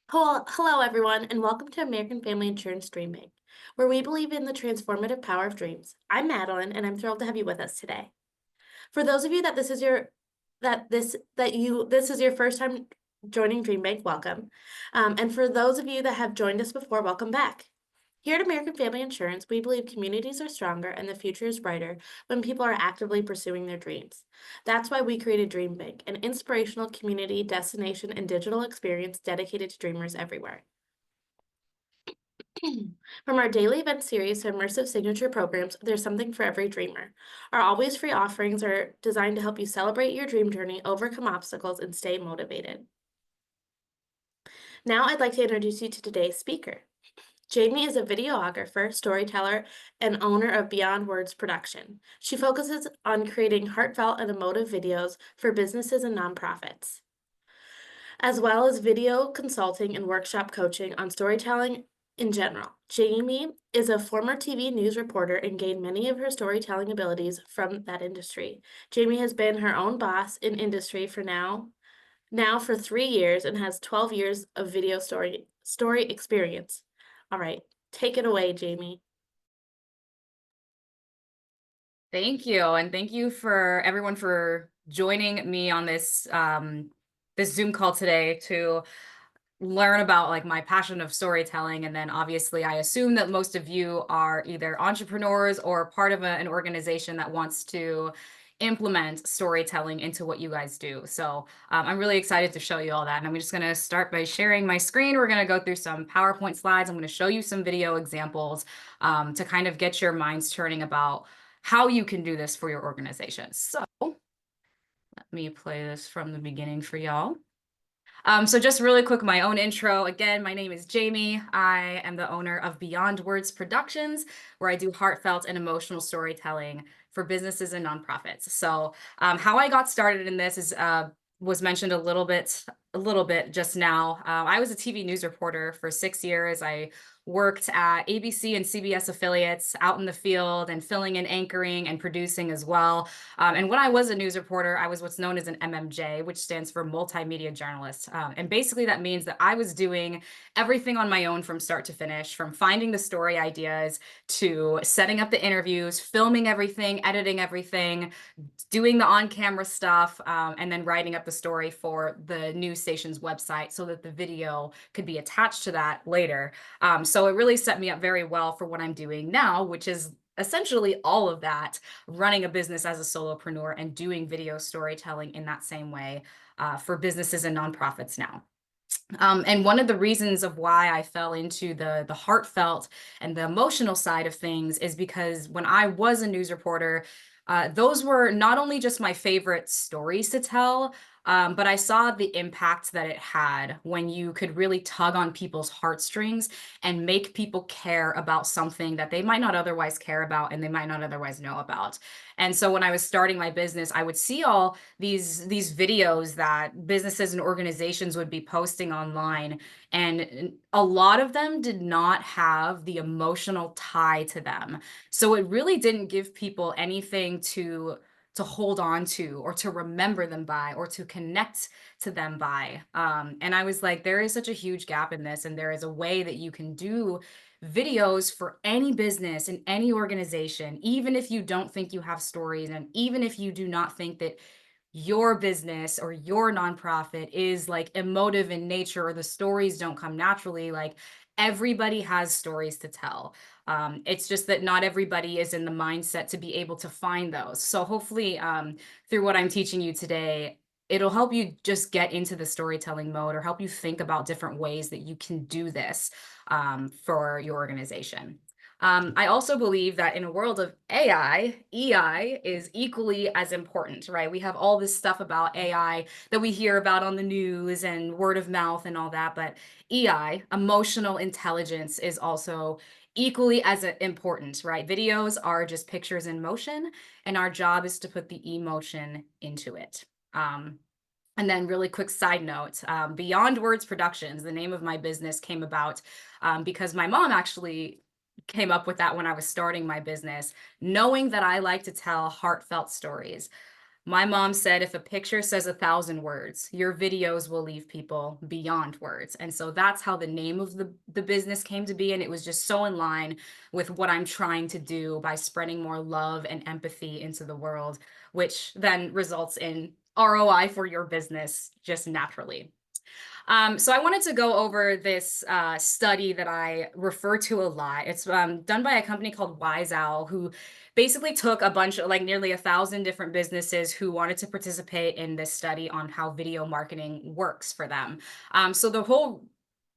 Hello, everyone, and welcome to American Family Insurance DreamBank, where we believe in the transformative power of dreams. I'm Madeline, and I'm thrilled to have you with us today. For those of you that this is your first time joining DreamBank, welcome. And for those of you that have joined us before, welcome back. Here at American Family Insurance, we believe communities are stronger and the future is brighter when people are actively pursuing their dreams. That's why we created DreamBank, an inspirational community, destination, and digital experience dedicated to dreamers everywhere. From our daily event series to immersive signature programs, there's something for every dreamer. Our always free offerings are designed to help you celebrate your dream journey, overcome obstacles, and stay motivated. Now, I'd like to introduce you to today's speaker. Jamie is a videographer, storyteller, and owner of Beyond Words Production. She focuses on creating heartfelt and emotive videos for businesses and nonprofits, as well as video consulting and workshop coaching on storytelling in general. Jamie is a former TV news reporter and gained many of her storytelling abilities from that industry. Jamie has been her own boss in industry for now for 3 years and has 12 years of video story experience. All right, take it away, Jamie. Thank you. And thank you for everyone for joining me on this Zoom call today to learn about like my passion of storytelling. And then obviously I assume that most of you are either entrepreneurs or part of an organization that wants to implement storytelling into what you guys do. So I'm really excited to show you all that. And I'm just going to start by sharing my screen. We're going to go through some PowerPoint slides. I'm going to show you some video examples to kind of get your minds turning about how you can do this for your organization. So let me play this from the beginning for y'all. So just really quick, my own intro. Again, my name is Jamie. I am the owner of Beyond Words Productions, where I do heartfelt and emotional storytelling for businesses and nonprofits. So how I got started in this is was mentioned a little bit just now. I was a TV news reporter for 6 years. I worked at ABC and CBS affiliates out in the field and filling and anchoring and producing as well. And when I was a news reporter, I was what's known as an MMJ, which stands for multimedia journalist. And basically, that means that I was doing everything on my own from start to finish, from finding the story ideas to setting up the interviews, filming everything, editing everything, doing the on-camera stuff, and then writing up the story for the news station's website so that the video could be attached to that later. So it really set me up very well for what I'm doing now, which is essentially all of that, running a business as a solopreneur and doing video storytelling in that same way for businesses and nonprofits now. And one of the reasons of why I fell into the heartfelt and the emotional side of things is because when I was a news reporter, those were not only just my favorite stories to tell, but I saw the impact that it had when you could really tug on people's heartstrings and make people care about something that they might not otherwise care about and they might not otherwise know about. And so when I was starting my business, I would see all these videos that businesses and organizations would be posting online, and a lot of them did not have the emotional tie to them. So it really didn't give people anything to hold on to or to remember them by or to connect to them by. And I was like, there is such a huge gap in this, and there is a way that you can do videos for any business and any organization, even if you don't think you have stories, and even if you do not think that your business or your nonprofit is like emotive in nature or the stories don't come naturally. Like, everybody has stories to tell. It's just that not everybody is in the mindset to be able to find those. So hopefully, through what I'm teaching you today, it'll help you just get into the storytelling mode or help you think about different ways that you can do this for your organization. I also believe that in a world of AI, EI is equally as important, right? We have all this stuff about AI that we hear about on the news and word of mouth and all that, but EI, emotional intelligence, is also equally as important, right? Videos are just pictures in motion, and our job is to put the emotion into it. And then, really quick side note, Beyond Words Productions, the name of my business, came about because my mom actually came up with that when I was starting my business, knowing that I like to tell heartfelt stories. My mom said if a picture says 1,000 words, your videos will leave people beyond words. And so that's how the name of the business came to be. And it was just so in line with what I'm trying to do by spreading more love and empathy into the world, which then results in ROI for your business just naturally. So I wanted to go over this study that I refer to a lot. It's done by a company called Wise Owl, who basically took a bunch of like nearly 1,000 different businesses who wanted to participate in this study on how video marketing works for them. So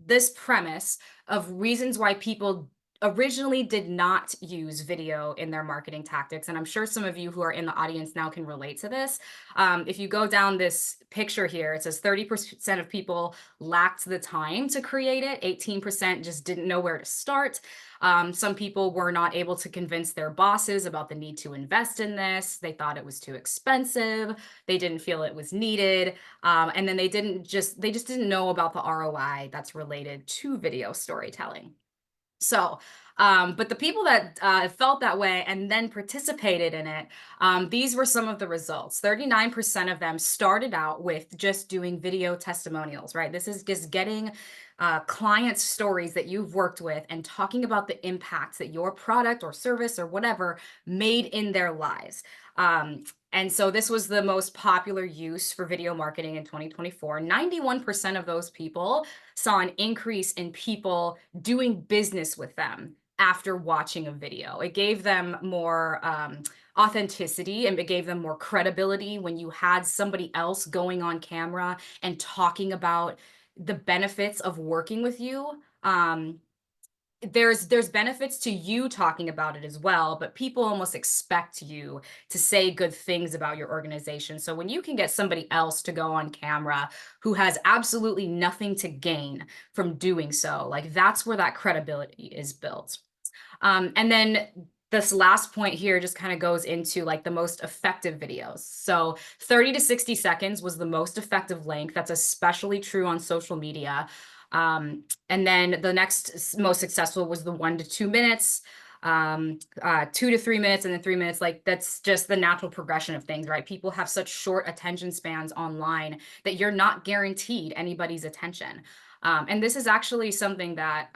this premise of reasons why people originally did not use video in their marketing tactics, and I'm sure some of you who are in the audience now can relate to this. If you go down this picture here, it says 30% of people lacked the time to create it. 18% just didn't know where to start. Some people were not able to convince their bosses about the need to invest in this. They thought it was too expensive. They didn't feel it was needed. And then they just didn't know about the ROI that's related to video storytelling. So, but the people that felt that way and then participated in it, these were some of the results. 39% of them started out with just doing video testimonials, right? This is just getting clients' stories that you've worked with and talking about the impacts that your product or service or whatever made in their lives. And so this was the most popular use for video marketing in 2024. 91% of those people saw an increase in people doing business with them after watching a video. It gave them more authenticity, and it gave them more credibility when you had somebody else going on camera and talking about the benefits of working with you. There's benefits to you talking about it as well, but people almost expect you to say good things about your organization. So when you can get somebody else to go on camera who has absolutely nothing to gain from doing so, like that's where that credibility is built. And then this last point here just kind of goes into like the most effective videos. So 30 to 60 seconds was the most effective length. That's especially true on social media. And then the next most successful was the 1 to 2 minutes, 2 to 3 minutes, and then 3 minutes. Like that's just the natural progression of things, right? People have such short attention spans online that you're not guaranteed anybody's attention. And this is actually something that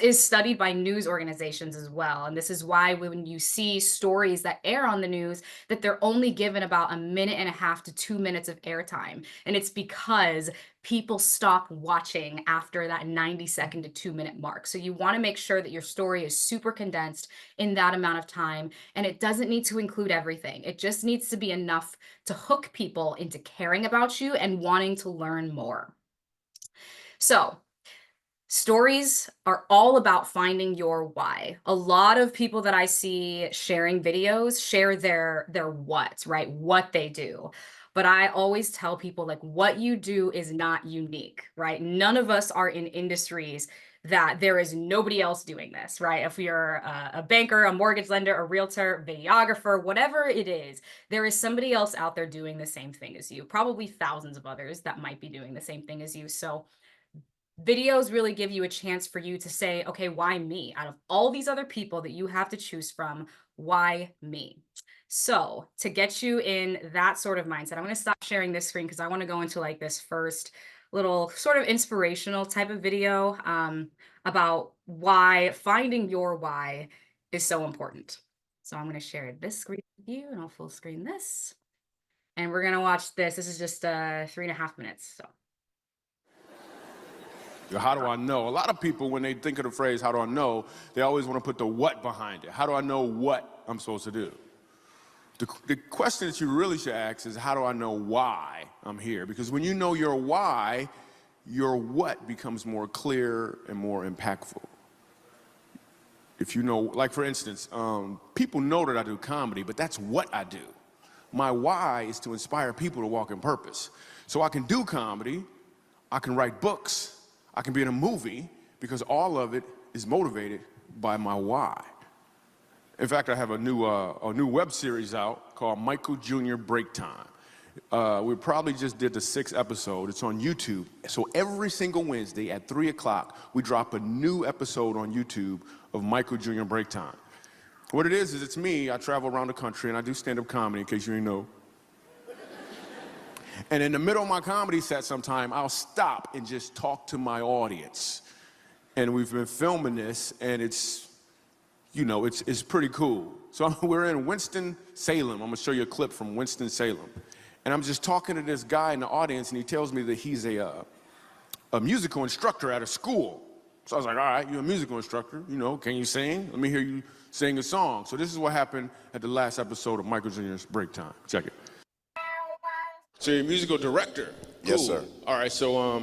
is studied by news organizations as well. And this is why when you see stories that air on the news, that they're only given about 1.5 to 2 minutes of airtime. And it's because people stop watching after that 90-second to 2-minute mark. So you want to make sure that your story is super condensed in that amount of time. And it doesn't need to include everything. It just needs to be enough to hook people into caring about you and wanting to learn more. So stories are all about finding your why. A lot of people that I see sharing videos share their what, right? What they do. But I always tell people like what you do is not unique, right? None of us are in industries that there is nobody else doing this, right? If you're a banker, a mortgage lender, a realtor, videographer, whatever it is, there is somebody else out there doing the same thing as you, probably thousands of others that might be doing the same thing as you. So videos really give you a chance for you to say, okay, why me? Out of all these other people that you have to choose from, why me? So to get you in that sort of mindset, I'm going to stop sharing this screen because I want to go into like this first little sort of inspirational type of video about why finding your why is so important. So I'm going to share this screen with you and I'll full screen this. And we're going to watch this. This is just 3.5 minutes. So. How do I know? A lot of people, when they think of the phrase, how do I know, they always want to put the what behind it. How do I know what I'm supposed to do? The question that you really should ask is, how do I know why I'm here? Because when you know your why, your what becomes more clear and more impactful. If you know, like for instance, people know that I do comedy, but that's what I do. My why is to inspire people to walk in purpose. So I can do comedy, I can write books, I can be in a movie, because all of it is motivated by my why. In fact, I have a new web series out called Michael Jr. Break Time. We probably just did the 6th episode. It's on YouTube. So every single Wednesday at 3 o'clock, we drop a new episode on YouTube of Michael Jr. Break Time. What it is it's me. I travel around the country and I do stand-up comedy, in case you didn't know. And in the middle of my comedy set sometime, I'll stop and just talk to my audience. And we've been filming this, and it's, you know, it's pretty cool. So we're in Winston-Salem. I'm gonna show you a clip from Winston-Salem. And I'm just talking to this guy in the audience, and he tells me that he's a musical instructor at a school. So I was like, all right, you're a musical instructor, you know, can you sing? Let me hear you sing a song. So this is what happened at the last episode of Michael Jr.'s Break Time. Check it. So you're a musical director? Cool. Yes, sir. All right, so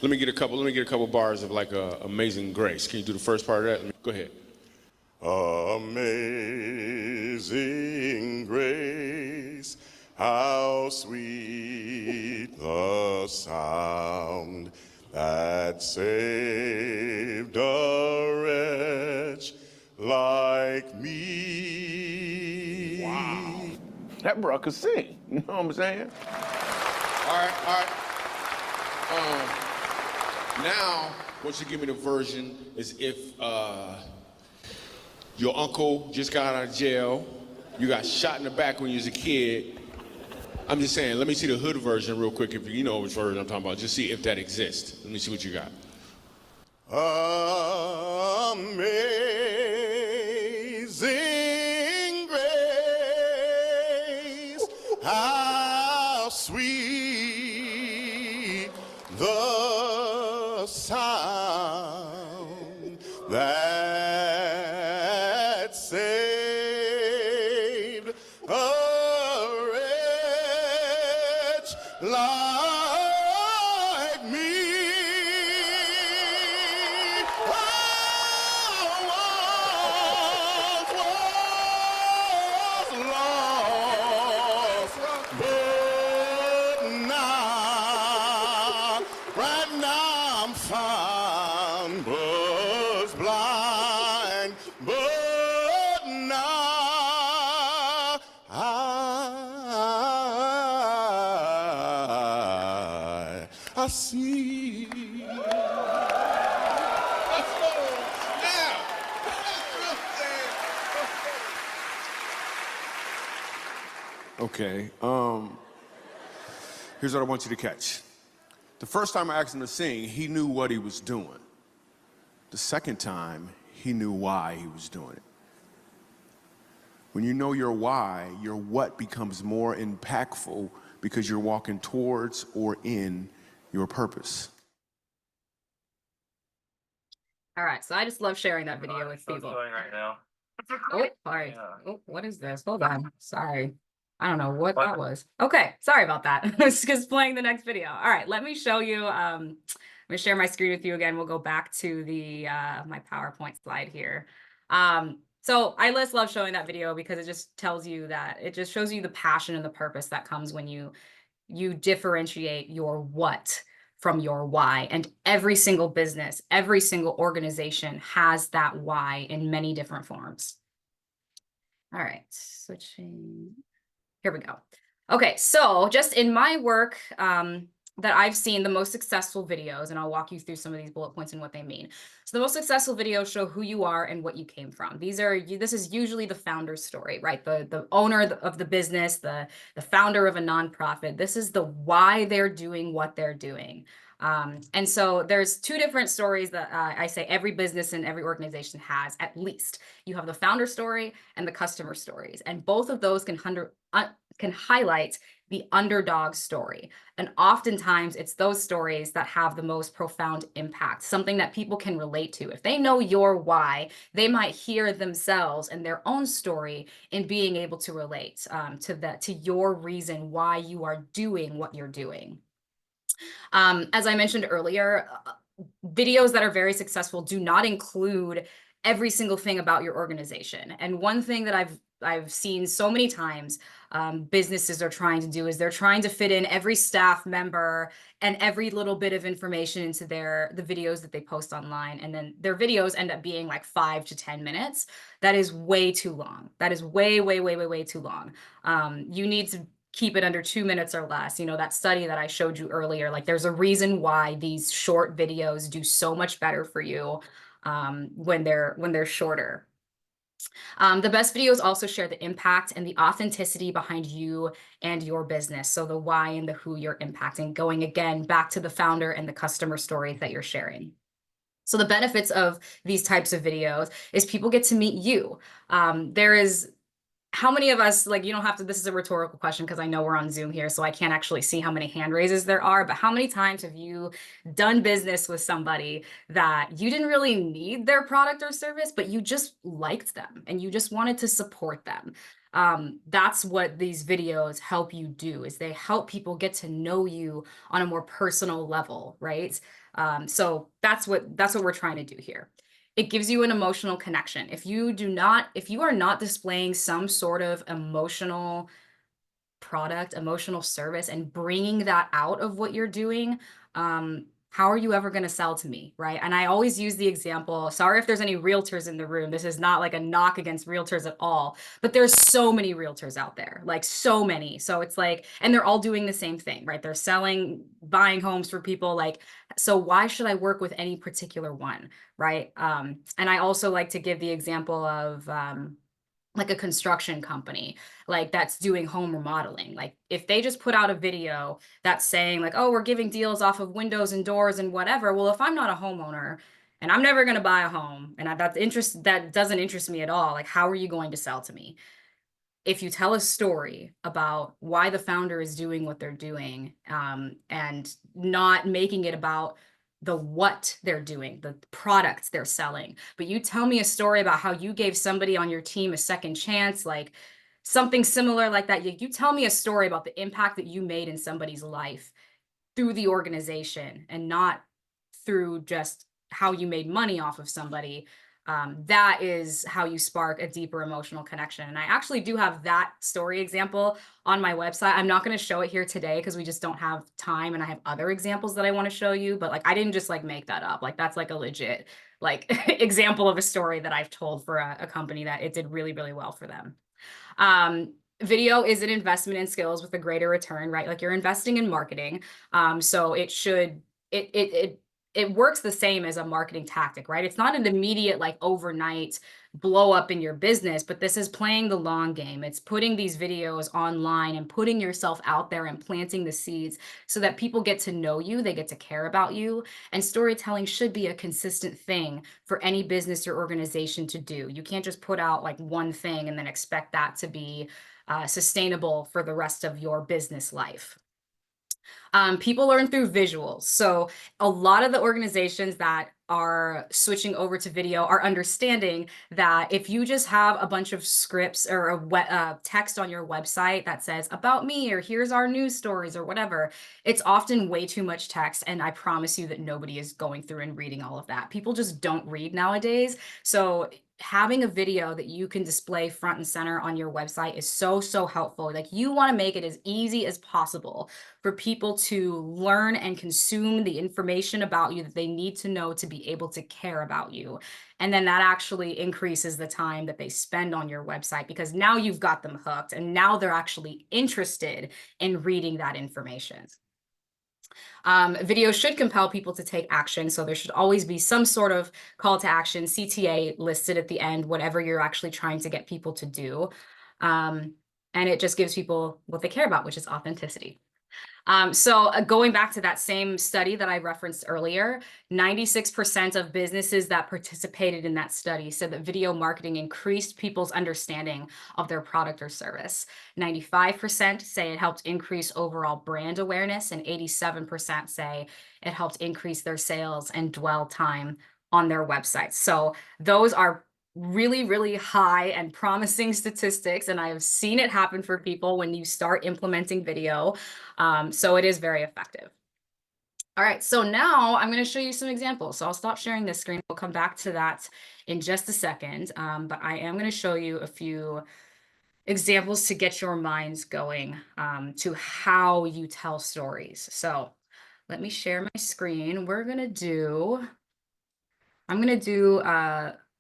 let me get a couple bars of like Amazing Grace. Can you do the first part of that? Go ahead. Amazing grace, how sweet the sound that saved a wretch like me. Wow. That bro could sing, you know what I'm saying? All right. Now, what you give me the version is if your uncle just got out of jail, you got shot in the back when you was a kid. I'm just saying, let me see the hood version real quick, if you know which version I'm talking about. Just see if that exists. Let me see what you got. Amazing grace, how sweet the sound that saved a wretch like me. I once was lost, but now, right now I'm found, was blind, but now I see. Okay, here's what I want you to catch. The first time I asked him to sing, he knew what he was doing. The second time, he knew why he was doing it. When you know your why, your what becomes more impactful because you're walking towards or in your purpose. All right, so I just love sharing that video with people. Going right now. Oh, sorry. Yeah. Oh, what is this? Hold on. Sorry. I don't know what that was. Okay, sorry about that. It's just playing the next video. All right, let me show you. I'm gonna share my screen with you again. We'll go back to the my PowerPoint slide here. So I just love showing that video because it just tells you that it just shows you the passion and the purpose that comes when you differentiate your what from your why. And every single business, every single organization has that why in many different forms. All right, switching. Here we go. Okay, so just in my work that I've seen, the most successful videos, and I'll walk you through some of these bullet points and what they mean. So the most successful videos show who you are and what you came from. This is usually the founder's story, right? The owner of the business, the founder of a nonprofit. This is the why they're doing what they're doing. And so there's two different stories that I say every business and every organization has, at least. You have the founder story and the customer stories, and both of those can highlight the underdog story. And oftentimes it's those stories that have the most profound impact, something that people can relate to. If they know your why, they might hear themselves and their own story in being able to relate to your reason why you are doing what you're doing. As I mentioned earlier, videos that are very successful do not include every single thing about your organization. And one thing that I've seen so many times businesses are trying to do is they're trying to fit in every staff member and every little bit of information into the videos that they post online. And then their videos end up being like 5 to 10 minutes. That is way too long. That is way, way, way, way, way too long. You need to keep it under 2 minutes or less. You know, that study that I showed you earlier, like there's a reason why these short videos do so much better for you when they're shorter. The best videos also share the impact and the authenticity behind you and your business. So the why and the who you're impacting, going again back to the founder and the customer stories that you're sharing. So the benefits of these types of videos is people get to meet you. There is how many of us, like, you don't have to, this is a rhetorical question because I know we're on Zoom here, so I can't actually see how many hand raises there are, but how many times have you done business with somebody that you didn't really need their product or service, but you just liked them and you just wanted to support them? That's what these videos help you do, is they help people get to know you on a more personal level, right? So that's what we're trying to do here. It gives you an emotional connection. If you are not displaying some sort of emotional product, emotional service, and bringing that out of what you're doing, how are you ever going to sell to me, right? And I always use the example, sorry if there's any realtors in the room, this is not like a knock against realtors at all, but there's so many realtors out there, like so many. So it's like, and they're all doing the same thing, right? They're selling, buying homes for people, like, so why should I work with any particular one, right? And I also like to give the example of, like a construction company, like that's doing home remodeling. Like if they just put out a video that's saying like, oh, we're giving deals off of windows and doors and whatever. Well, if I'm not a homeowner and I'm never going to buy a home and that doesn't interest me at all, like how are you going to sell to me? If you tell a story about why the founder is doing what they're doing, and not making it about the what they're doing, the products they're selling, but you tell me a story about how you gave somebody on your team a second chance, like something similar like that. You tell me a story about the impact that you made in somebody's life through the organization and not through just how you made money off of somebody. That is how you spark a deeper emotional connection. And I actually do have that story example on my website. I'm not going to show it here today because we just don't have time, and I have other examples that I want to show you, but like I didn't just like make that up. Like that's like a legit like example of a story that I've told for a company that it did really, really well for them. Video is an investment in skills with a greater return, right? Like you're investing in marketing. So it works the same as a marketing tactic, right? It's not an immediate like overnight blow up in your business, but this is playing the long game. It's putting these videos online and putting yourself out there and planting the seeds so that people get to know you, they get to care about you. And storytelling should be a consistent thing for any business or organization to do. You can't just put out like one thing and then expect that to be sustainable for the rest of your business life. People learn through visuals. So a lot of the organizations that are switching over to video are understanding that if you just have a bunch of scripts or a text on your website that says about me or here's our news stories or whatever, it's often way too much text. And I promise you that nobody is going through and reading all of that. People just don't read nowadays. So having a video that you can display front and center on your website is so, so helpful. Like you want to make it as easy as possible for people to learn and consume the information about you that they need to know to be able to care about you. And then that actually increases the time that they spend on your website because now you've got them hooked and now they're actually interested in reading that information. Video should compel people to take action. So there should always be some sort of call to action, CTA listed at the end, whatever you're actually trying to get people to do. And it just gives people what they care about, which is authenticity. Going back to that same study that I referenced earlier, 96% of businesses that participated in that study said that video marketing increased people's understanding of their product or service. 95% say it helped increase overall brand awareness, and 87% say it helped increase their sales and dwell time on their websites. So those are really, really high and promising statistics. And I have seen it happen for people when you start implementing video. So it is very effective. All right, so now I'm going to show you some examples. So I'll stop sharing this screen. We'll come back to that in just a second. But I am going to show you a few examples to get your minds going to how you tell stories. So let me share my screen.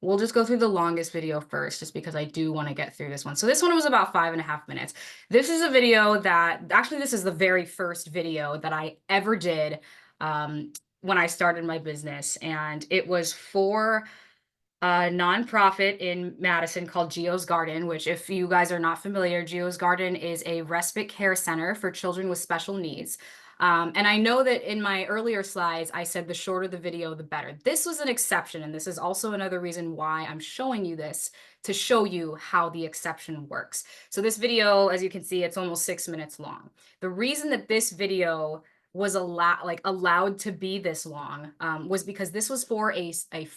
We'll just go through the longest video first, just because I do want to get through this one. So this one was about 5.5 minutes. This is a video this is the very first video that I ever did when I started my business. And it was for a nonprofit in Madison called Geo's Garden, which, if you guys are not familiar, Geo's Garden is a respite care center for children with special needs. And I know that in my earlier slides, I said the shorter the video, the better. This was an exception, and this is also another reason why I'm showing you this, to show you how the exception works. So this video, as you can see, it's almost 6 minutes long. The reason that this video was allowed to be this long was because this was for a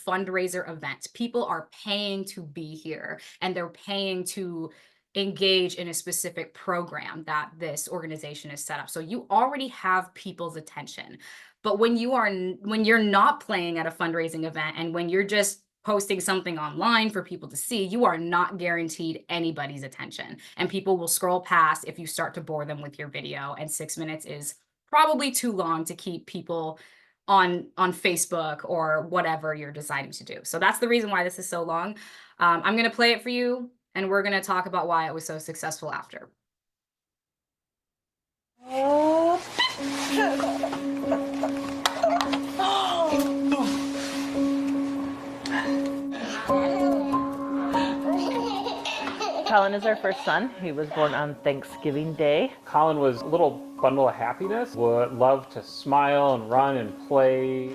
fundraiser event. People are paying to be here, and they're paying to engage in a specific program that this organization is set up. So you already have people's attention. But when you're not playing at a fundraising event, and when you're just posting something online for people to see, you are not guaranteed anybody's attention. And people will scroll past if you start to bore them with your video. And 6 minutes is probably too long to keep people on Facebook or whatever you're deciding to do. So that's the reason why this is so long. I'm going to play it for you, and we're going to talk about why it was so successful after. Colin is our first son. He was born on Thanksgiving Day. Colin was a little bundle of happiness, would love to smile and run and play.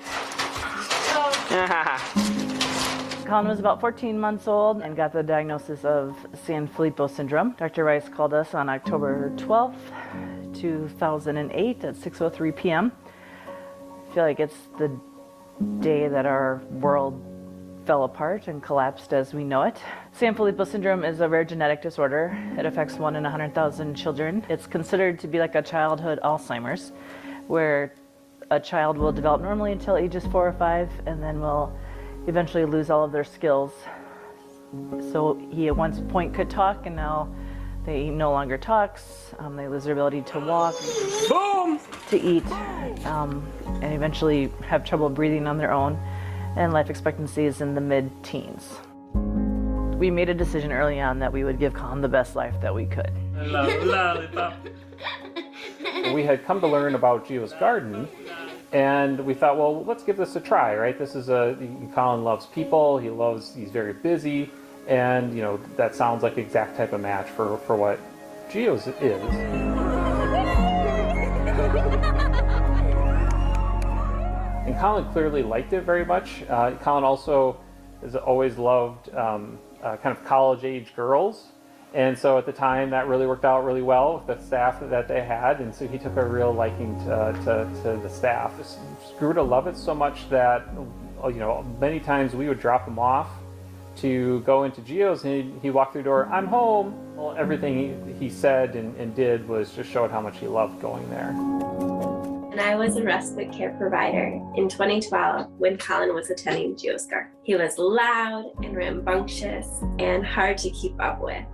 Colin was about 14 months old and got the diagnosis of Sanfilippo syndrome. Dr. Rice called us on October 12th, 2008 at 6:03 p.m. I feel like it's the day that our world fell apart and collapsed as we know it. Sanfilippo syndrome is a rare genetic disorder. It affects 1 in 100,000 children. It's considered to be like a childhood Alzheimer's, where a child will develop normally until ages 4 or 5 and then will eventually lose all of their skills. So he at one point could talk, and now he no longer talks. They lose their ability to walk, to eat, and eventually have trouble breathing on their own. And life expectancy is in the mid-teens. We made a decision early on that we would give Colin the best life that we could. We had come to learn about Geo's Garden, and we thought, well, let's give this a try, right? Colin loves people, he's very busy, and that sounds like the exact type of match for what Geo's is. And Colin clearly liked it very much. Colin also has always loved kind of college-age girls. And so at the time, that really worked out really well with the staff that they had. And so he took a real liking to the staff. Grew to love it so much that, many times we would drop him off to go into Geo's, and he walked through the door, "I'm home." Well, everything he said and did was just showed how much he loved going there. And I was a respite care provider in 2012 when Colin was attending Geo's Garden. He was loud and rambunctious and hard to keep up with.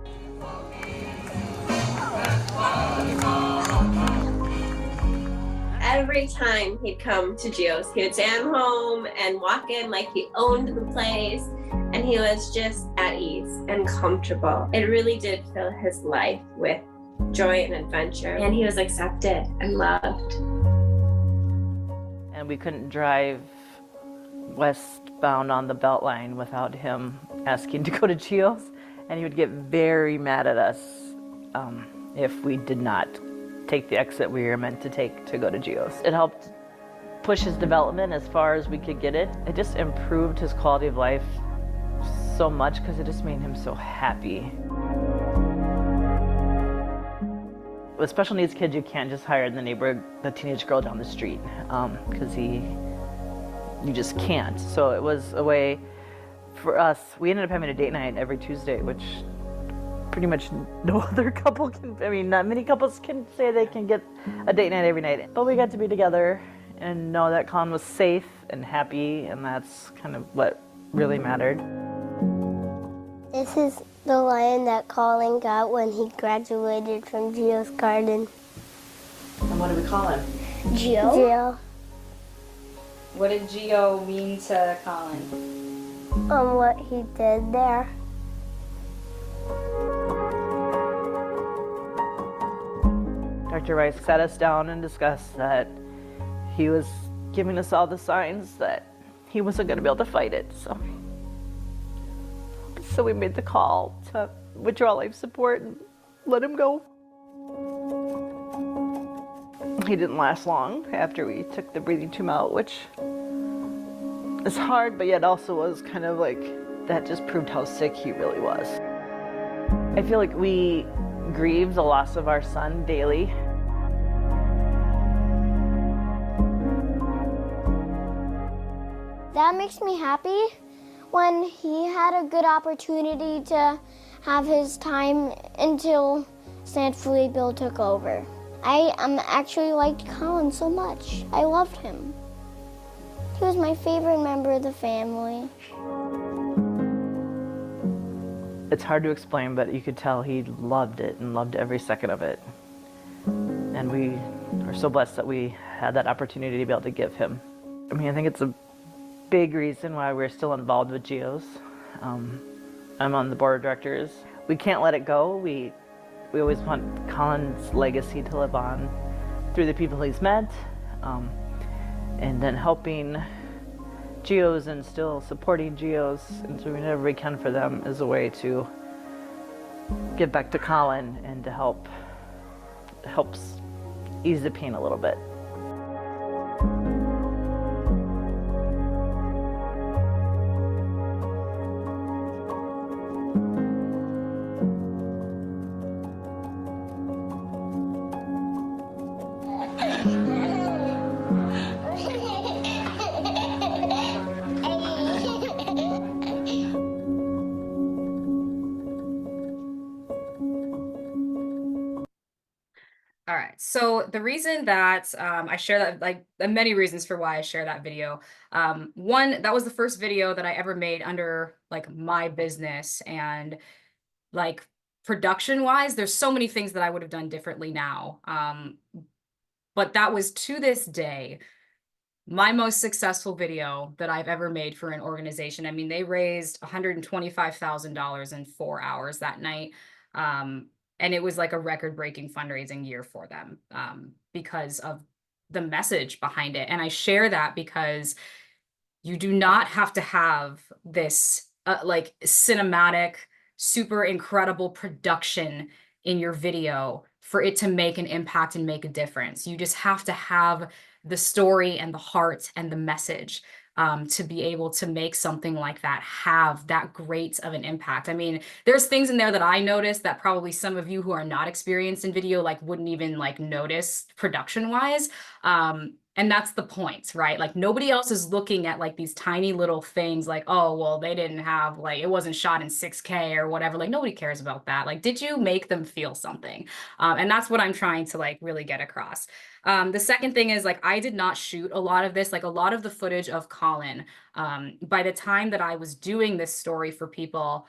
Every time he'd come to Geo's, he would say, "I'm home," and walk in like he owned the place. And he was just at ease and comfortable. It really did fill his life with joy and adventure. And he was accepted and loved. And we couldn't drive westbound on the Beltline without him asking to go to Geo's. And he would get very mad at us if we did not take the exit we were meant to take to go to Geo's. It helped push his development as far as we could get it. It just improved his quality of life so much because it just made him so happy. With special needs kids, you can't just hire the teenage girl down the street because you just can't. So it was a way for us. We ended up having a date night every Tuesday, which pretty much no other couple can. I mean, not many couples can say they can get a date night every night. But we got to be together and know that Colin was safe and happy, and that's kind of what really mattered. This is the lion that Colin got when he graduated from Geo's Garden. And what do we call him? Geo. What did Geo mean to Colin? What he did there. Dr. Rice sat us down and discussed that he was giving us all the signs that he wasn't going to be able to fight it. So So we made the call to withdraw life support and let him go. He didn't last long after we took the breathing tube out, which is hard, but yet also was kind of like, that just proved how sick he really was. I feel like we grieve the loss of our son daily. That makes me happy when he had a good opportunity to have his time until San Felipe took over. I actually liked Colin so much. I loved him. He was my favorite member of the family. It's hard to explain, but you could tell he loved it and loved every second of it. And we are so blessed that we had that opportunity to be able to give him. I mean, I think it's a big reason why we're still involved with GEOS. I'm on the board of directors. We can't let it go. We always want Colin's legacy to live on through the people he's met, and then helping GEOS and still supporting GEOS and doing whatever we can for them as a way to give back to Colin and to helps ease the pain a little bit. All right. So the reason that I share that, like, many reasons for why I share that video. One, that was the first video that I ever made under like my business, and like production wise, there's so many things that I would have done differently now. But that was, to this day, my most successful video that I've ever made for an organization. I mean, they raised $125,000 in 4 hours that night. And it was like a record-breaking fundraising year for them, because of the message behind it. And I share that because you do not have to have this like cinematic, super incredible production in your video for it to make an impact and make a difference. You just have to have the story and the heart and the message, to be able to make something like that have that great of an impact. I mean, there's things in there that I noticed that probably some of you who are not experienced in video like wouldn't even like notice production wise. And that's the point, right? Like nobody else is looking at like these tiny little things like, oh, well, they didn't have like, it wasn't shot in 6K or whatever. Like nobody cares about that. Like, did you make them feel something? And that's what I'm trying to like really get across. The second thing is like, I did not shoot a lot of this, like a lot of the footage of Colin. By the time that I was doing this story for people,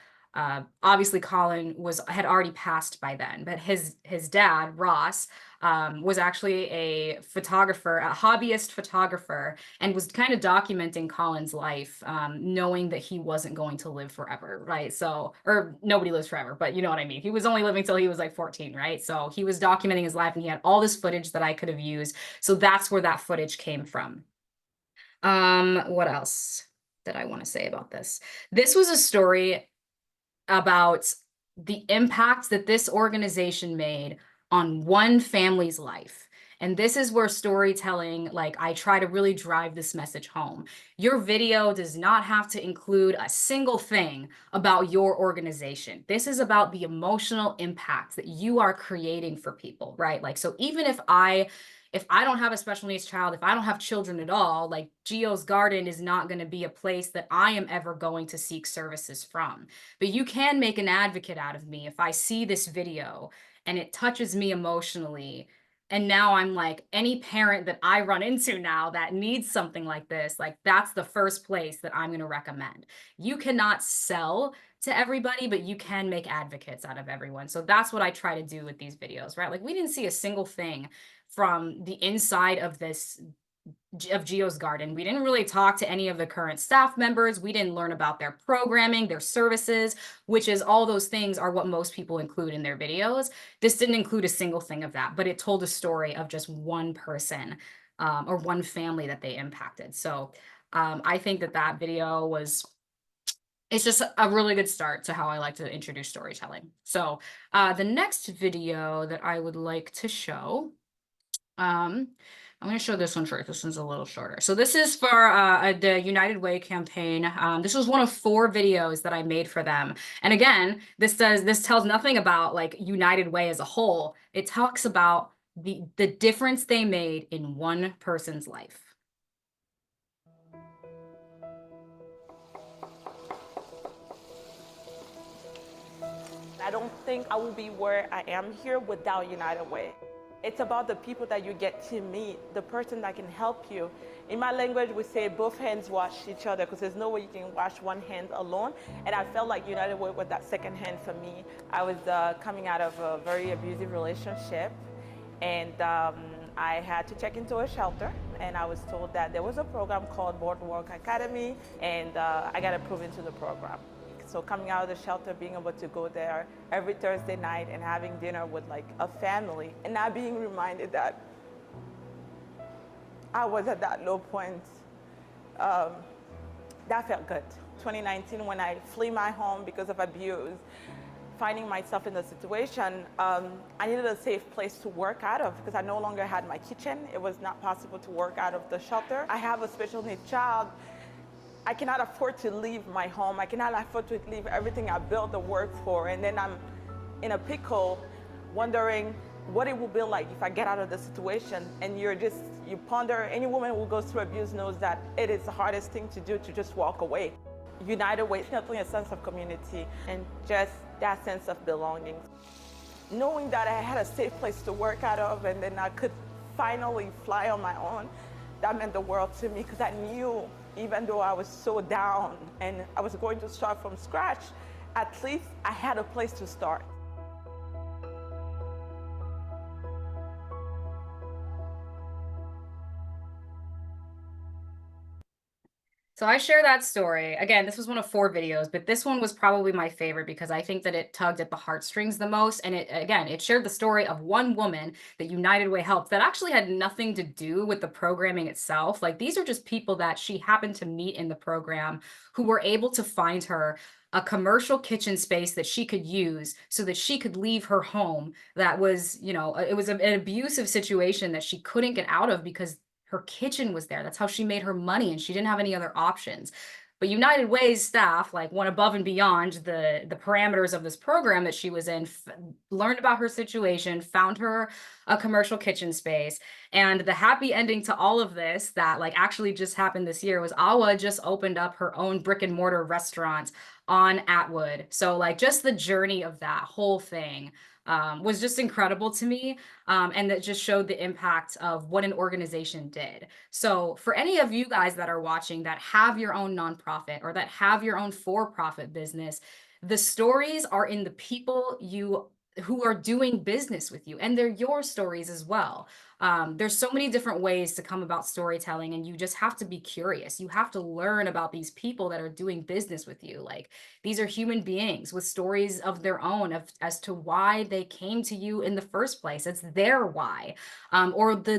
obviously Colin had already passed by then, but his dad, Ross, was actually a photographer, a hobbyist photographer, and was kind of documenting Colin's life, knowing that he wasn't going to live forever, right? So, or nobody lives forever, but you know what I mean? He was only living till he was like 14, right? So he was documenting his life and he had all this footage that I could have used. So that's where that footage came from. What else did I want to say about this? This was a story about the impact that this organization made on one family's life. And this is where storytelling, like I try to really drive this message home. Your video does not have to include a single thing about your organization. This is about the emotional impact that you are creating for people, right? Like, so even if I don't have a special needs child, if I don't have children at all, like Geo's Garden is not going to be a place that I am ever going to seek services from. But you can make an advocate out of me if I see this video and it touches me emotionally. And now I'm like, any parent that I run into now that needs something like this, like that's the first place that I'm going to recommend. You cannot sell to everybody, but you can make advocates out of everyone. So that's what I try to do with these videos, right? Like we didn't see a single thing from the inside of Geo's Garden. We didn't really talk to any of the current staff members. We didn't learn about their programming, their services, which is all those things are what most people include in their videos. This didn't include a single thing of that, but it told a story of just one person, or one family that they impacted. So I think that video was it's just a really good start to how I like to introduce storytelling. So the next video that I would like to show, I'm going to show this one first. This one's a little shorter. So this is for the United Way campaign. This was one of 4 videos that I made for them. And again, this tells nothing about like United Way as a whole. It talks about the difference they made in one person's life. I don't think I will be where I am here without United Way. It's about the people that you get to meet, the person that can help you. In my language, we say both hands wash each other because there's no way you can wash one hand alone. And I felt like United Way was that second hand for me. I was coming out of a very abusive relationship, and I had to check into a shelter, and I was told that there was a program called Boardwalk Academy, and I got approved into the program. So coming out of the shelter, being able to go there every Thursday night and having dinner with like a family, and not being reminded that I was at that low point, that felt good. 2019, when I flee my home because of abuse, finding myself in the situation, I needed a safe place to work out of because I no longer had my kitchen. It was not possible to work out of the shelter. I have a special needs child. I cannot afford to leave my home. I cannot afford to leave everything I built the work for. And then I'm in a pickle wondering what it will be like if I get out of the situation. And you ponder, any woman who goes through abuse knows that it is the hardest thing to do to just walk away. United Way is definitely a sense of community and just that sense of belonging. Knowing that I had a safe place to work out of and then I could finally fly on my own, that meant the world to me because I knew even though I was so down and I was going to start from scratch, at least I had a place to start. So I share that story. Again, this was one of 4 videos, but this one was probably my favorite because I think that it tugged at the heartstrings the most. And it shared the story of one woman that United Way helped that actually had nothing to do with the programming itself. Like these are just people that she happened to meet in the program who were able to find her a commercial kitchen space that she could use so that she could leave her home that was, it was an abusive situation that she couldn't get out of because her kitchen was there. That's how she made her money, and she didn't have any other options. But United Way's staff like went above and beyond the parameters of this program that she was in, learned about her situation, found her a commercial kitchen space. And the happy ending to all of this that like actually just happened this year was Awa just opened up her own brick and mortar restaurant on Atwood. So like just the journey of that whole thing was just incredible to me. And that just showed the impact of what an organization did. So for any of you guys that are watching that have your own nonprofit or that have your own for-profit business, the stories are in the people who are doing business with you, and they're your stories as well. There's so many different ways to come about storytelling, and you just have to be curious. You have to learn about these people that are doing business with you. Like these are human beings with stories of their own as to why they came to you in the first place. It's their why, or the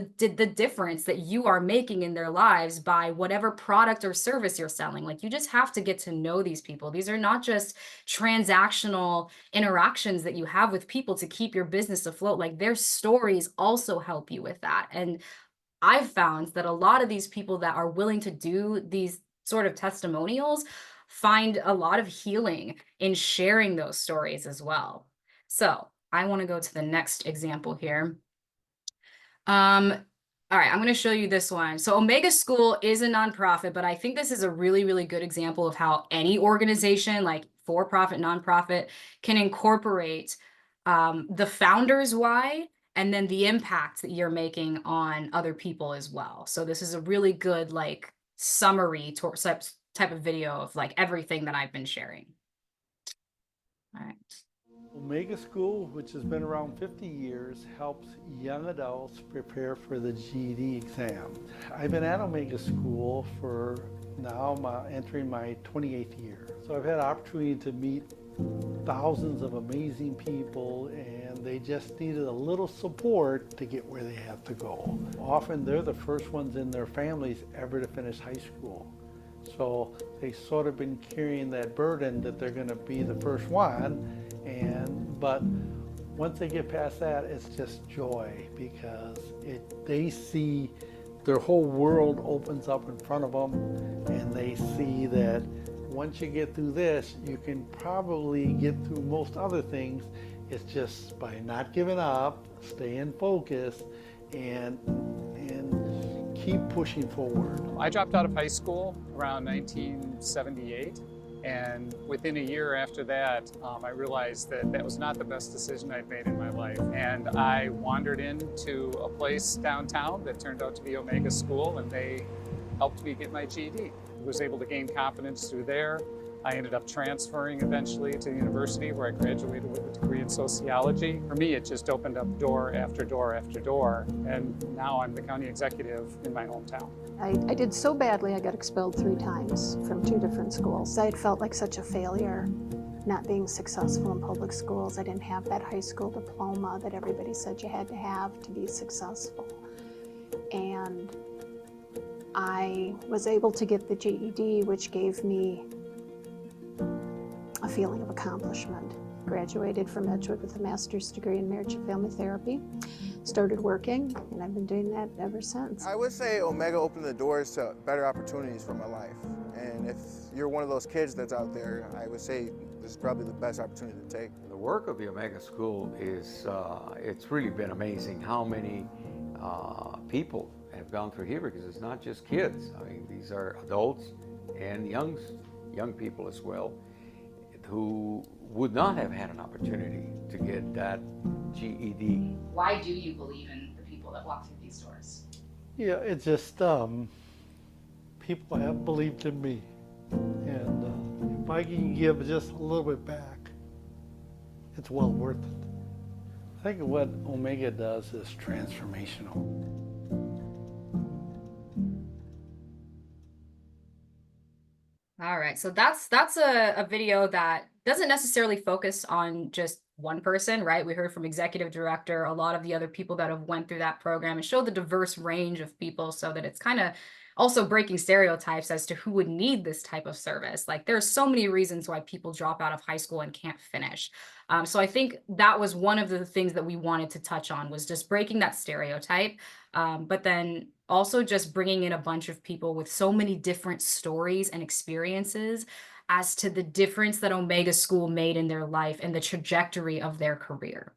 difference that you are making in their lives by whatever product or service you're selling. Like you just have to get to know these people. These are not just transactional interactions that you have with people to keep your business afloat. Like their stories also help you with that. And I've found that a lot of these people that are willing to do these sort of testimonials find a lot of healing in sharing those stories as well. So I want to go to the next example here. All right, I'm going to show you this one. So Omega School is a nonprofit, but I think this is a really, really good example of how any organization, like for-profit, nonprofit, can incorporate the founder's why and then the impact that you're making on other people as well. So this is a really good like summary type of video of like everything that I've been sharing. All right. Omega School, which has been around 50 years, helps young adults prepare for the GED exam. I've been at Omega School for now entering my 28th year. So I've had the opportunity to meet thousands of amazing people, and they just needed a little support to get where they have to go. Often they're the first ones in their families ever to finish high school. So they sort of been carrying that burden that they're going to be the first one, but once they get past that, it's just joy because they see their whole world opens up in front of them, and they see that once you get through this, you can probably get through most other things. It's just by not giving up, staying focused, and keep pushing forward. I dropped out of high school around 1978, and within a year after that, I realized that that was not the best decision I'd made in my life. And I wandered into a place downtown that turned out to be Omega School, and they helped me get my GED. I was able to gain confidence through there. I ended up transferring eventually to the university where I graduated with a degree in sociology. For me, it just opened up door after door after door, and now I'm the county executive in my hometown. I did so badly, I got expelled 3 times from 2 different schools. I had felt like such a failure not being successful in public schools. I didn't have that high school diploma that everybody said you had to have to be successful. And I was able to get the GED, which gave me a feeling of accomplishment. Graduated from Edgewood with a master's degree in marriage and family therapy. Started working, and I've been doing that ever since. I would say Omega opened the doors to better opportunities for my life. And if you're one of those kids that's out there, I would say this is probably the best opportunity to take. The work of the Omega School is, it's really been amazing how many people have gone through here, because it's not just kids. I mean, these are adults and young people as well, who would not have had an opportunity to get that GED. Why do you believe in the people that walk through these doors? Yeah, it's just people have believed in me, and if I can give just a little bit back, it's well worth it. I think what Omega does is transformational. All right, so that's a video that doesn't necessarily focus on just one person, right? We heard from executive director, a lot of the other people that have went through that program, and showed the diverse range of people, so that it's kind of also breaking stereotypes as to who would need this type of service. Like, there's so many reasons why people drop out of high school and can't finish. So I think that was one of the things that we wanted to touch on, was just breaking that stereotype, but then also just bringing in a bunch of people with so many different stories and experiences as to the difference that Omega School made in their life and the trajectory of their career.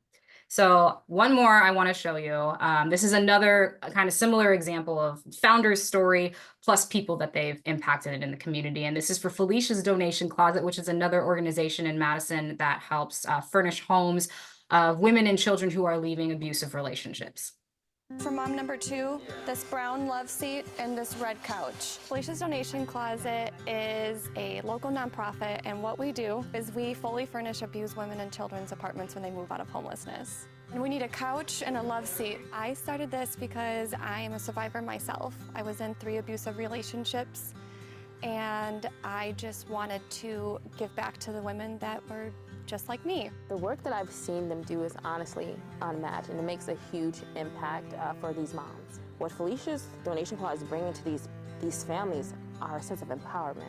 So one more I want to show you. This is another kind of similar example of founder's story plus people that they've impacted in the community. And this is for Felicia's Donation Closet, which is another organization in Madison that helps furnish homes of women and children who are leaving abusive relationships. For mom number 2, this brown love seat and this red couch. Felicia's Donation Closet is a local nonprofit, and what we do is we fully furnish abused women and children's apartments when they move out of homelessness. And we need a couch and a love seat. I started this because I am a survivor myself. I was in 3 abusive relationships, and I just wanted to give back to the women that were just like me. The work that I've seen them do is honestly unimagined. It makes a huge impact for these moms. What Felicia's Donation Closet is bringing to these families are a sense of empowerment,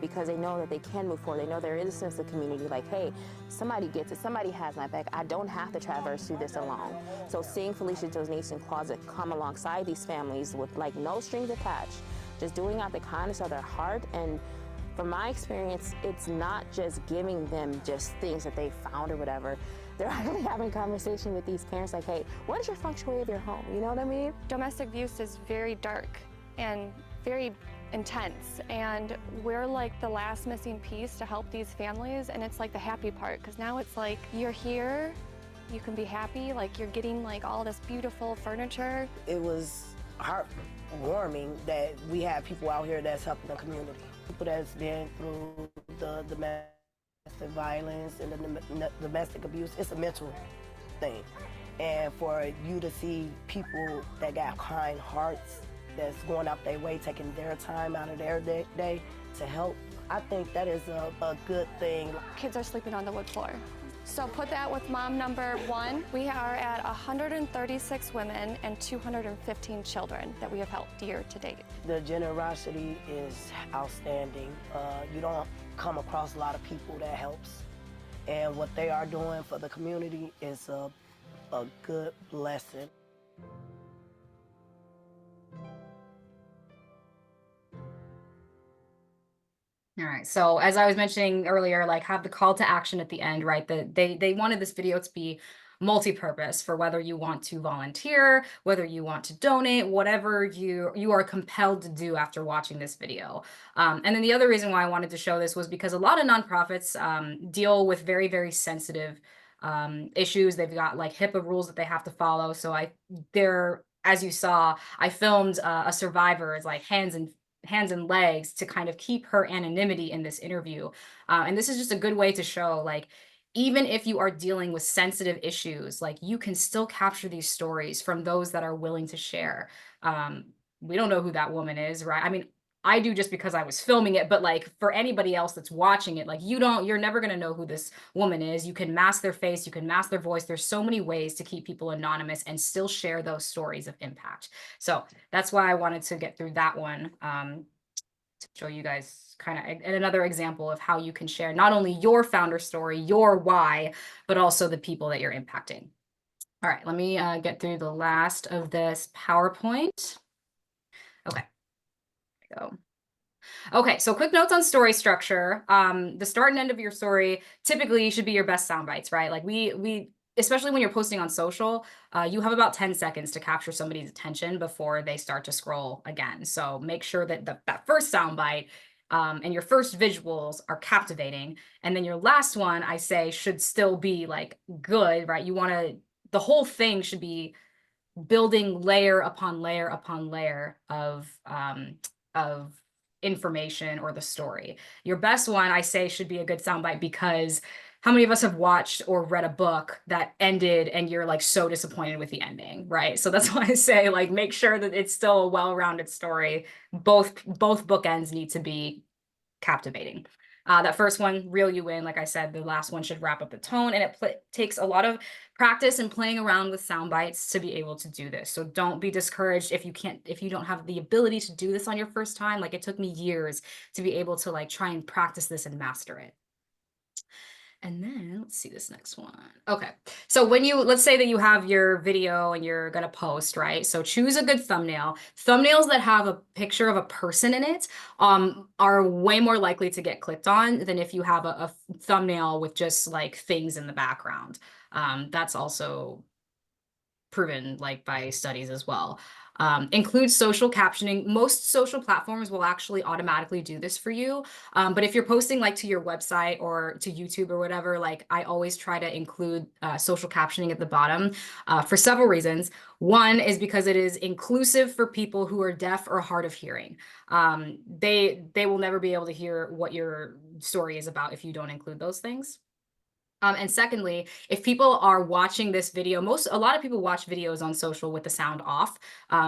because they know that they can move forward. They know there is a sense of community, like, hey, somebody gets it, somebody has my back. I don't have to traverse through this alone. So seeing Felicia's Donation Closet come alongside these families with like no strings attached, just doing out the kindness of their heart, and from my experience, it's not just giving them just things that they found or whatever. They're actually having conversation with these parents like, hey, what is your feng shui of your home? You know what I mean? Domestic abuse is very dark and very intense, and we're like the last missing piece to help these families, and it's like the happy part, because now it's like you're here, you can be happy, like you're getting like all this beautiful furniture. It was heartwarming that we have people out here that's helping the community. People that's been through the domestic violence and the domestic abuse. It's a mental thing. And for you to see people that got kind hearts, that's going out their way, taking their time out of their day to help, I think that is a good thing. Kids are sleeping on the wood floor. So put that with mom number 1. We are at 136 women and 215 children that we have helped year to date. The generosity is outstanding. You don't come across a lot of people that helps. And what they are doing for the community is a good blessing. All right. So as I was mentioning earlier, like have the call to action at the end, right? They wanted this video to be multi-purpose for whether you want to volunteer, whether you want to donate, whatever you are compelled to do after watching this video. And then the other reason why I wanted to show this was because a lot of nonprofits deal with very, very sensitive issues. They've got like HIPAA rules that they have to follow. So as you saw, I filmed a survivor's like hands and legs to kind of keep her anonymity in this interview. And this is just a good way to show like, even if you are dealing with sensitive issues, like you can still capture these stories from those that are willing to share. We don't know who that woman is, right? I mean, I do just because I was filming it, but like for anybody else that's watching it, like you're never going to know who this woman is. You can mask their face, you can mask their voice. There's so many ways to keep people anonymous and still share those stories of impact. So that's why I wanted to get through that one. To show you guys kind of another example of how you can share not only your founder story, your why, but also the people that you're impacting. All right, let me get through the last of this PowerPoint. Okay, there we go. Okay, so quick notes on story structure. The start and end of your story typically should be your best sound bites, right? Like we especially when you're posting on social, you have about 10 seconds to capture somebody's attention before they start to scroll again. So make sure that that first soundbite and your first visuals are captivating. And then your last one, I say, should still be like good, right? The whole thing should be building layer upon layer upon layer of information or the story. Your best one, I say, should be a good soundbite because how many of us have watched or read a book that ended and you're like so disappointed with the ending, right? So that's why I say like make sure that it's still a well-rounded story. Both bookends need to be captivating. That first one reel you in, like I said. The last one should wrap up the tone, and it takes a lot of practice and playing around with sound bites to be able to do this. So don't be discouraged if you don't have the ability to do this on your first time. Like it took me years to be able to like try and practice this and master it. And then let's see this next one. Okay. So let's say that you have your video and you're going to post, right? So choose a good thumbnail. Thumbnails that have a picture of a person in it are way more likely to get clicked on than if you have a thumbnail with just like things in the background. That's also proven like by studies as well. Include social captioning. Most social platforms will actually automatically do this for you. But if you're posting like to your website or to YouTube or whatever, like I always try to include social captioning at the bottom for several reasons. One is because it is inclusive for people who are deaf or hard of hearing. They will never be able to hear what your story is about if you don't include those things. And secondly, if people are watching this video, a lot of people watch videos on social with the sound off.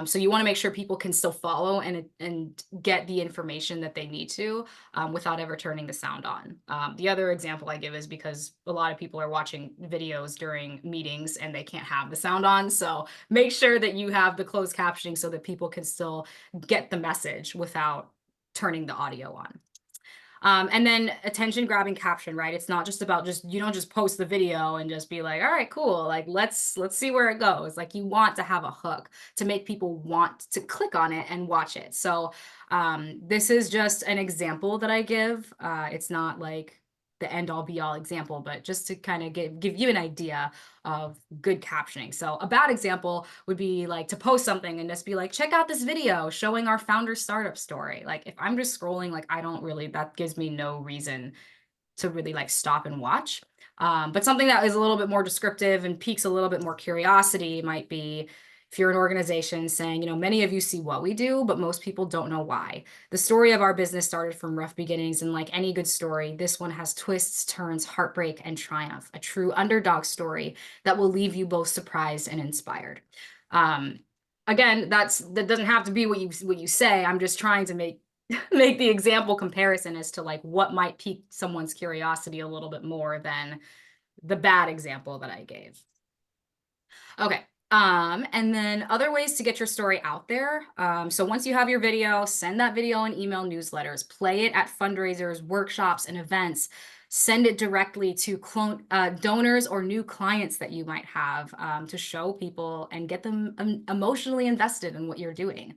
So you want to make sure people can still follow and get the information that they need to without ever turning the sound on. The other example I give is because a lot of people are watching videos during meetings and they can't have the sound on. So make sure that you have the closed captioning so that people can still get the message without turning the audio on. And then attention grabbing caption, right? It's not just about you don't just post the video and just be like, all right, cool. Like, let's see where it goes. Like you want to have a hook to make people want to click on it and watch it. So this is just an example that I give. It's not like the end all be all example, but just to kind of give you an idea of good captioning. So a bad example would be like to post something and just be like, check out this video showing our founder startup story. Like if I'm just scrolling, like that gives me no reason to really like stop and watch. But something that is a little bit more descriptive and piques a little bit more curiosity might be if you're an organization saying, many of you see what we do, but most people don't know why. The story of our business started from rough beginnings, and like any good story, this one has twists, turns, heartbreak, and triumph, a true underdog story that will leave you both surprised and inspired. Again, that doesn't have to be what you say. I'm just trying to make the example comparison as to like what might pique someone's curiosity a little bit more than the bad example that I gave. Okay. And then other ways to get your story out there. So once you have your video, send that video in email newsletters, play it at fundraisers, workshops, and events. Send it directly to donors or new clients that you might have, to show people and get them emotionally invested in what you're doing.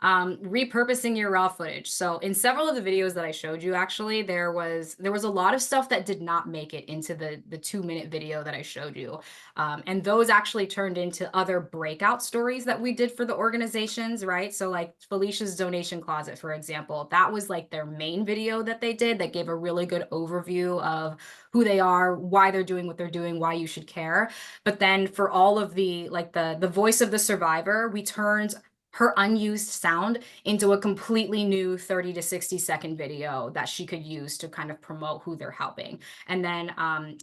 Repurposing your raw footage. So in several of the videos that I showed you, actually, there was a lot of stuff that did not make it into the 2-minute video that I showed you. And those actually turned into other breakout stories that we did for the organizations, right? So like Felicia's donation closet, for example, that was like their main video that they did that gave a really good overview of who they are, why they're doing what they're doing, why you should care. But then for all of the, like the voice of the survivor, we turned her unused sound into a completely new 30 to 60-second video that she could use to kind of promote who they're helping. And then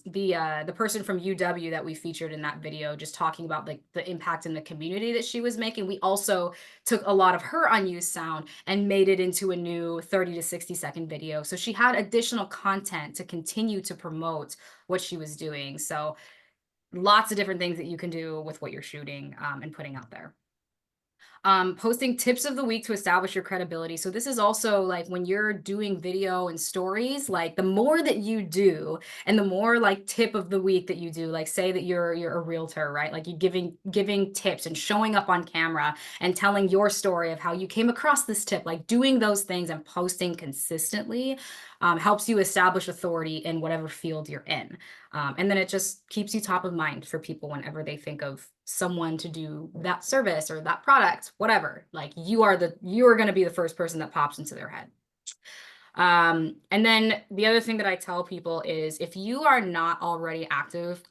the person from UW that we featured in that video, just talking about like the impact in the community that she was making, we also took a lot of her unused sound and made it into a new 30 to 60-second video. So she had additional content to continue to promote what she was doing. So lots of different things that you can do with what you're shooting and putting out there. Posting tips of the week to establish your credibility. So this is also like when you're doing video and stories, like the more that you do and the more like tip of the week that you do, like say that you're a realtor, right? Like you giving tips and showing up on camera and telling your story of how you came across this tip, like doing those things and posting consistently helps you establish authority in whatever field you're in. And then it just keeps you top of mind for people whenever they think of someone to do that service or that product, whatever. Like you are going to be the first person that pops into their head. And then the other thing that I tell people is if you are not already active,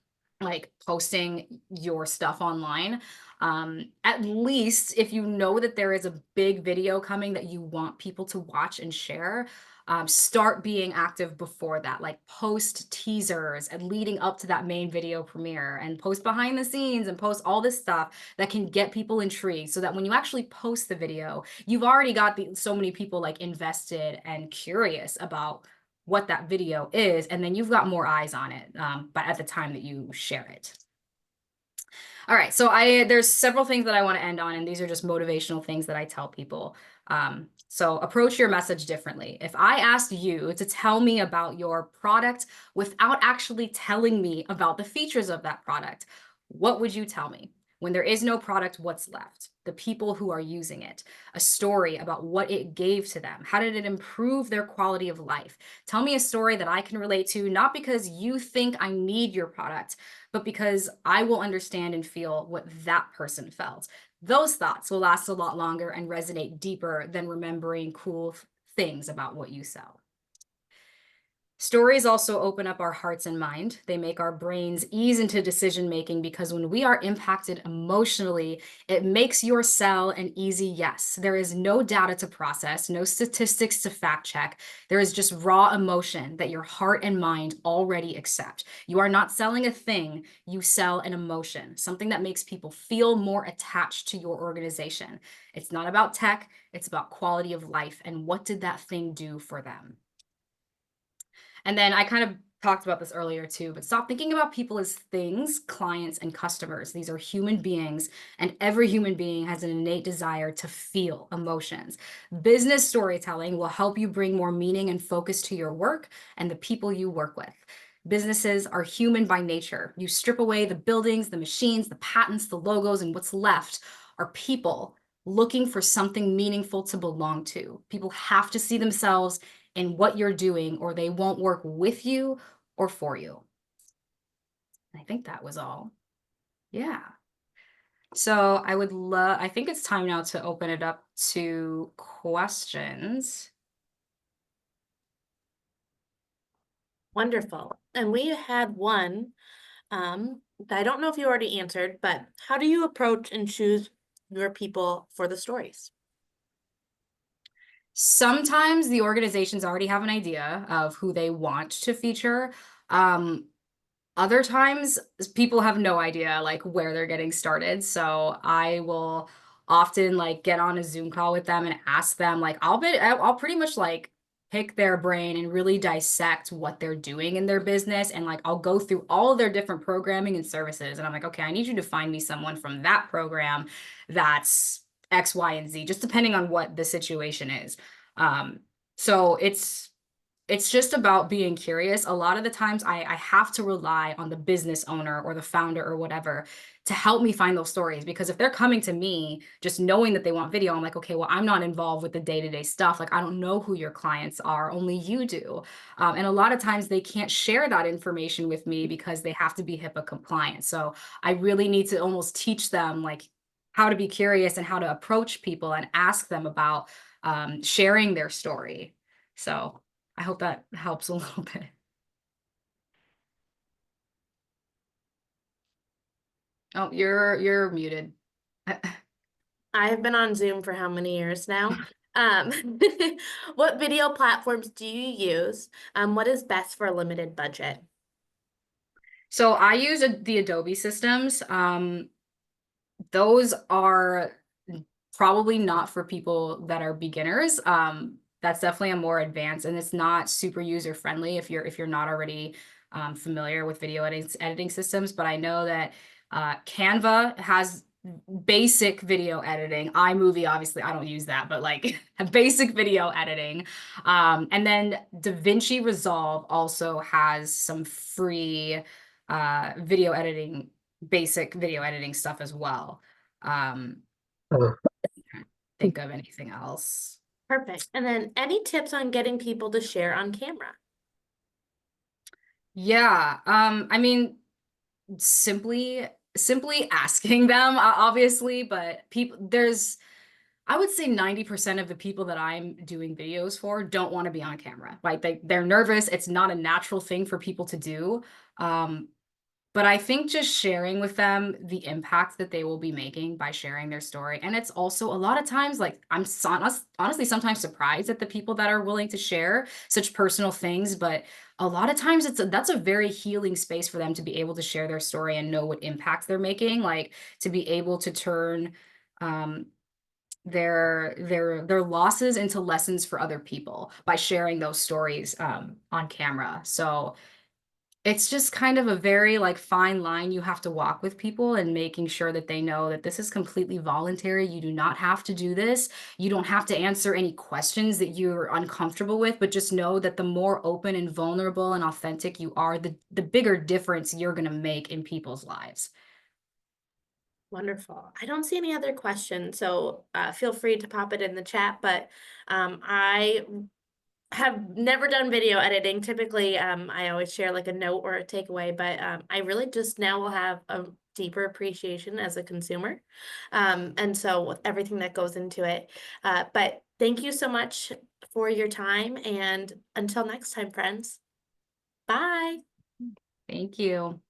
like posting your stuff online, at least if you know that there is a big video coming that you want people to watch and share, start being active before that, like post teasers and leading up to that main video premiere and post behind the scenes and post all this stuff that can get people intrigued so that when you actually post the video, you've already got so many people like invested and curious about what that video is, and then you've got more eyes on it, but at the time that you share it. All right, so there's several things that I want to end on, and these are just motivational things that I tell people. So approach your message differently. If I asked you to tell me about your product without actually telling me about the features of that product, what would you tell me? When there is no product, what's left? The people who are using it, a story about what it gave to them. How did it improve their quality of life? Tell me a story that I can relate to, not because you think I need your product, but because I will understand and feel what that person felt. Those thoughts will last a lot longer and resonate deeper than remembering cool things about what you sell. Stories also open up our hearts and mind. They make our brains ease into decision making because when we are impacted emotionally, it makes your sell an easy yes. There is no data to process, no statistics to fact check. There is just raw emotion that your heart and mind already accept. You are not selling a thing, you sell an emotion, something that makes people feel more attached to your organization. It's not about tech, it's about quality of life and what did that thing do for them. And then I kind of talked about this earlier too, but stop thinking about people as things, clients, and customers. These are human beings, and every human being has an innate desire to feel emotions. Business storytelling will help you bring more meaning and focus to your work and the people you work with. Businesses are human by nature. You strip away the buildings, the machines, the patents, the logos, and what's left are people looking for something meaningful to belong to. People have to see themselves in what you're doing, or they won't work with you or for you. I think that was all. Yeah. So I think it's time now to open it up to questions. Wonderful. And we had one, I don't know if you already answered, but how do you approach and choose your people for the stories? Sometimes the organizations already have an idea of who they want to feature. Other times people have no idea like where they're getting started. So I will often like get on a Zoom call with them and ask them like, I'll pretty much like pick their brain and really dissect what they're doing in their business. And like, I'll go through all of their different programming and services. And I'm like, okay, I need you to find me someone from that program that's X, Y, and Z, just depending on what the situation is. So it's just about being curious. A lot of the times I have to rely on the business owner or the founder or whatever to help me find those stories. Because if they're coming to me just knowing that they want video, I'm like, okay, well, I'm not involved with the day-to-day stuff. Like, I don't know who your clients are, only you do. And a lot of times they can't share that information with me because they have to be HIPAA compliant. So I really need to almost teach them like how to be curious and how to approach people and ask them about sharing their story. So I hope that helps a little bit. Oh, you're muted. I have been on Zoom for how many years now? Um, what video platforms do you use? What is best for a limited budget? So I use the Adobe systems. Those are probably not for people that are beginners. That's definitely a more advanced, and it's not super user friendly if you're not already familiar with video editing systems. But I know that Canva has basic video editing. iMovie, obviously, I don't use that, but like basic video editing. And then DaVinci Resolve also has some free video editing, basic video editing stuff as well. Can't think of anything else. Perfect. And then any tips on getting people to share on camera? Yeah, I mean, simply asking them, obviously, but I would say 90% of the people that I'm doing videos for don't want to be on camera. Like they're nervous. It's not a natural thing for people to do. But I think just sharing with them the impact that they will be making by sharing their story. And it's also a lot of times, like, honestly sometimes surprised at the people that are willing to share such personal things. But a lot of times that's a very healing space for them to be able to share their story and know what impact they're making, like to be able to turn their losses into lessons for other people by sharing those stories on camera. So it's just kind of a very like fine line you have to walk with people and making sure that they know that this is completely voluntary. You do not have to do this. You don't have to answer any questions that you're uncomfortable with, but just know that the more open and vulnerable and authentic you are, the bigger difference you're going to make in people's lives. Wonderful. I don't see any other questions, so feel free to pop it in the chat, but I have never done video editing. Typically, I always share like a note or a takeaway, but I really just now will have a deeper appreciation as a consumer. And so with everything that goes into it. But thank you so much for your time. And until next time, friends. Bye. Thank you.